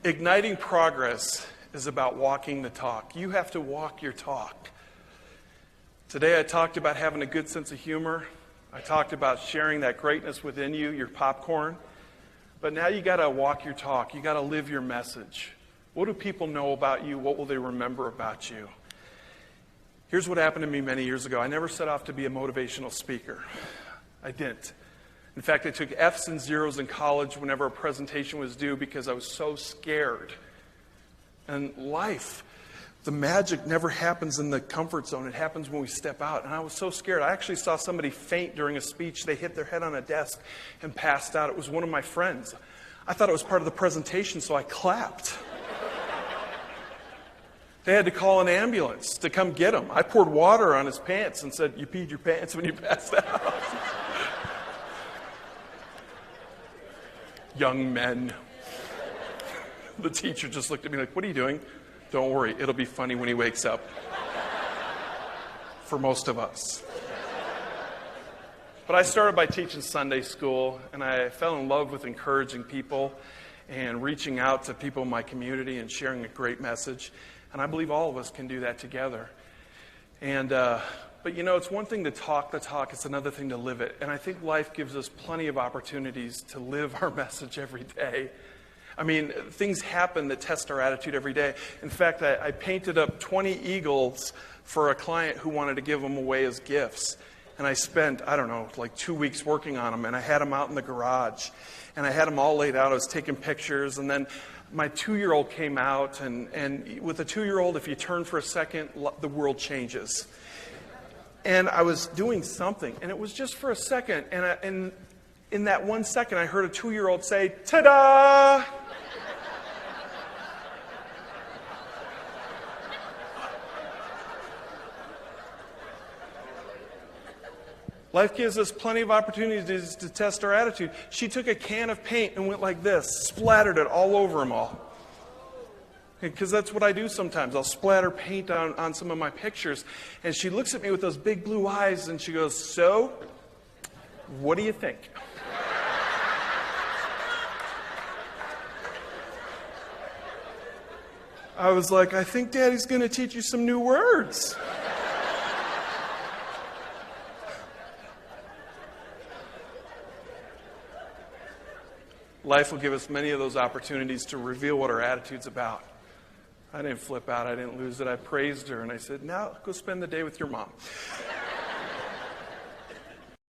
Igniting progress is about walking the talk. You have to walk your talk. Today I talked about having a good sense of humor. I talked about sharing that greatness within you, your popcorn. But now you got to walk your talk. You got to live your message. What do people know about you? What will they remember about you? Here's what happened to me many years ago. I never set off to be a motivational speaker. I didn't. In fact, I took F's and zeros in college whenever a presentation was due because I was so scared. And life, the magic never happens in the comfort zone. It happens when we step out. And I was so scared. I actually saw somebody faint during a speech. They hit their head on a desk and passed out. It was one of my friends. I thought it was part of the presentation, so I clapped. They had to call an ambulance to come get him. I poured water on his pants and said, "You peed your pants when you passed out." Young men. The teacher just looked at me like, "What are you doing?" "Don't worry, it'll be funny when he wakes up." For most of us. But I started by teaching Sunday school, and I fell in love with encouraging people and reaching out to people in my community and sharing a great message. And I believe all of us can do that together. But you know, it's one thing to talk the talk, it's another thing to live it. And I think life gives us plenty of opportunities to live our message every day. I mean, things happen that test our attitude every day. In fact, I painted up 20 eagles for a client who wanted to give them away as gifts. And I spent, I don't know, like 2 weeks working on them. And I had them out in the garage. And I had them all laid out. I was taking pictures. And then my 2-year-old came out. And with a 2-year-old, if you turn for a second, the world changes. And I was doing something. And it was just for a second. And in that 1 second, I heard a 2-year-old say, "Ta-da!" Life gives us plenty of opportunities to test our attitude. She took a can of paint and went like this, splattered it all over them all. Because that's what I do sometimes. I'll splatter paint on some of my pictures. And she looks at me with those big blue eyes and she goes, "So, what do you think?" I was like, "I think Daddy's going to teach you some new words." Life will give us many of those opportunities to reveal what our attitude's about. I didn't flip out. I didn't lose it. I praised her. And I said, "Now go spend the day with your mom."